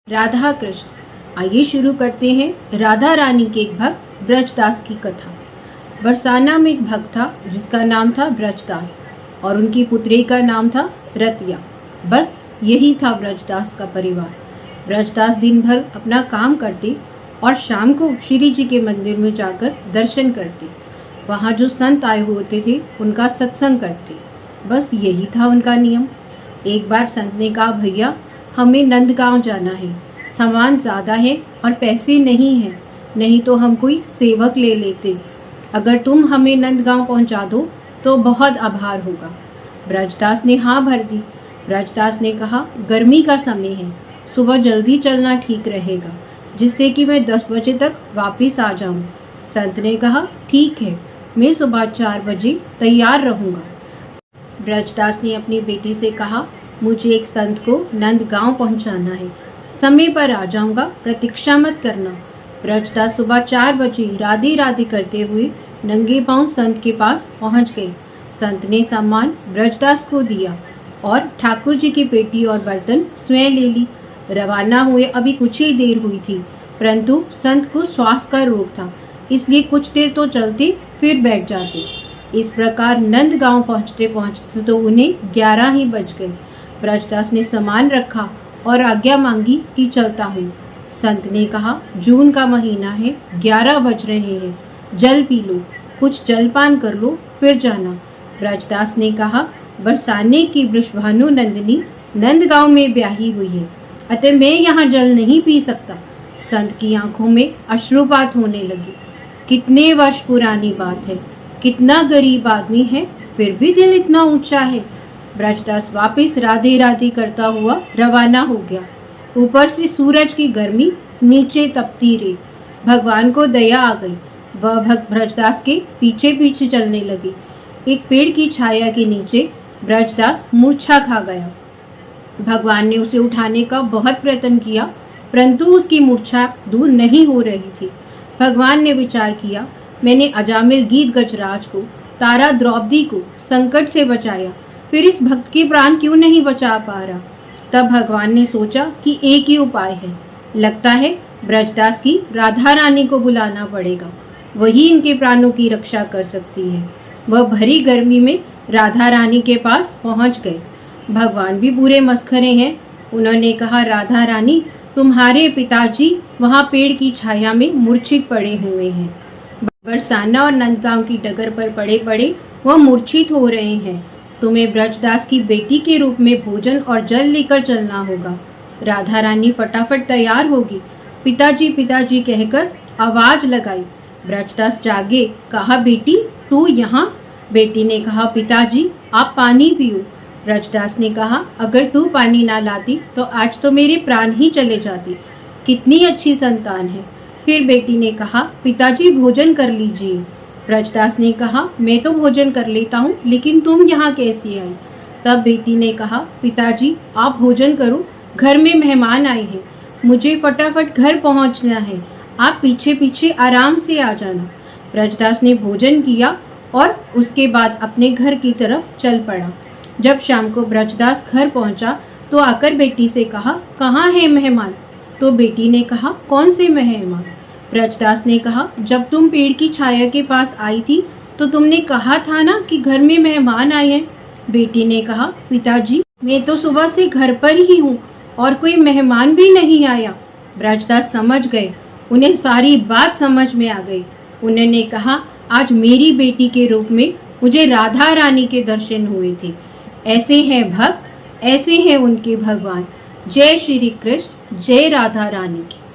राधा कृष्ण। आइए शुरू करते हैं राधा रानी के एक भक्त ब्रजदास की कथा। बरसाना में एक भक्त था जिसका नाम था ब्रजदास और उनकी पुत्री का नाम था रतिया। बस यही था ब्रजदास का परिवार। ब्रजदास दिन भर अपना काम करते और शाम को श्री जी के मंदिर में जाकर दर्शन करते। वहाँ जो संत आए होते थे उनका सत्संग करते। बस यही था उनका नियम। एक बार संत ने कहा, भैया हमें नंदगांव जाना है, सामान ज़्यादा है और पैसे नहीं हैं, नहीं तो हम कोई सेवक ले लेते। अगर तुम हमें नंदगांव पहुंचा दो तो बहुत आभार होगा। ब्रजदास ने हाँ भर दी। ब्रजदास ने कहा, गर्मी का समय है, सुबह जल्दी चलना ठीक रहेगा, जिससे कि मैं 10 बजे तक वापस आ जाऊं। संत ने कहा, ठीक है, मैं सुबह 4 बजे तैयार रहूँगा। ब्रजदास ने अपनी बेटी से कहा, मुझे एक संत को नंदगांव पहुंचाना है, समय पर आ जाऊंगा, प्रतीक्षा मत करना। ब्रजदास सुबह 4 बजे राधे राधे करते हुए नंगे पांव संत के पास पहुंच गए। संत ने सामान ब्रजदास को दिया और ठाकुर जी की पेटी और बर्तन स्वयं ले ली। रवाना हुए अभी कुछ ही देर हुई थी, परंतु संत को श्वास का रोग था, इसलिए कुछ देर तो चलते फिर बैठ जाते। इस प्रकार नंदगांव पहुंचते पहुंचते तो उन्हें 11 ही बज गए। ब्रजदास ने सामान रखा और आज्ञा मांगी कि चलता हूँ। संत ने कहा, जून का महीना है, 11 बज रहे हैं, जल पी लो, कुछ जलपान कर लो, फिर जाना। ब्रजदास ने कहा, बरसाने की वृषभानु नंदिनी नंदगांव में ब्याही हुई है, अतः मैं यहाँ जल नहीं पी सकता। संत की आंखों में अश्रुपात होने लगी। कितने वर्ष पुरानी बात है, कितना गरीब आदमी है, फिर भी दिल इतना ऊंचा है। ब्रजदास वापस राधे राधे करता हुआ रवाना हो गया। ऊपर से सूरज की गर्मी, नीचे तपती रेत। भगवान को दया आ गई। वह भक्त ब्रजदास के पीछे पीछे चलने लगे। एक पेड़ की छाया के नीचे ब्रजदास मूर्छा खा गया। भगवान ने उसे उठाने का बहुत प्रयत्न किया, परंतु उसकी मूर्छा दूर नहीं हो रही थी। भगवान ने विचार किया, मैंने अजामिल गीत गजराज को, तारा द्रौपदी को संकट से बचाया, फिर इस भक्त के प्राण क्यों नहीं बचा पा रहा। तब भगवान ने सोचा कि एक ही उपाय है, लगता है ब्रजदास की राधा रानी को बुलाना पड़ेगा, वही इनके प्राणों की रक्षा कर सकती है। वह भरी गर्मी में राधा रानी के पास पहुंच गए। भगवान भी पूरे मस्खरे हैं। उन्होंने कहा, राधा रानी, तुम्हारे पिताजी वहाँ पेड़ की छाया में मूर्छित पड़े हुए हैं। बरसाना और नंदगांव की डगर पर पड़े पड़े वह मूर्छित हो रहे हैं। तुम्हें ब्रजदास की बेटी के रूप में भोजन और जल लेकर चलना होगा। राधा रानी फटाफट तैयार होगी। पिताजी पिताजी कहकर आवाज लगाई। ब्रजदास जागे। कहा, बेटी तू यहाँ? बेटी ने कहा, पिताजी आप पानी पियो। ब्रजदास ने कहा, अगर तू पानी ना लाती तो आज तो मेरे प्राण ही चले जाते। कितनी अच्छी संतान है। फिर बेटी ने कहा, पिताजी भोजन कर लीजिए। ब्रजदास ने कहा, मैं तो भोजन कर लेता हूँ, लेकिन तुम यहाँ कैसी आई? तब बेटी ने कहा, पिताजी आप भोजन करो, घर में मेहमान आए हैं, मुझे फटाफट घर पहुँचना है, आप पीछे पीछे आराम से आ जाना। ब्रजदास ने भोजन किया और उसके बाद अपने घर की तरफ चल पड़ा। जब शाम को ब्रजदास घर पहुँचा तो आकर बेटी से कहा, कहाँ है मेहमान? तो बेटी ने कहा, कौन से मेहमान? ब्रजदास ने कहा, जब तुम पेड़ की छाया के पास आई थी तो तुमने कहा था ना कि घर में मेहमान आए हैं। बेटी ने कहा, पिताजी मैं तो सुबह से घर पर ही हूँ और कोई मेहमान भी नहीं आया। ब्रजदास समझ गए, उन्हें सारी बात समझ में आ गई। उन्होंने कहा, आज मेरी बेटी के रूप में मुझे राधा रानी के दर्शन हुए थे। ऐसे हैं भक्त, ऐसे हैं उनके भगवान। जय श्री कृष्ण, जय राधा रानी की।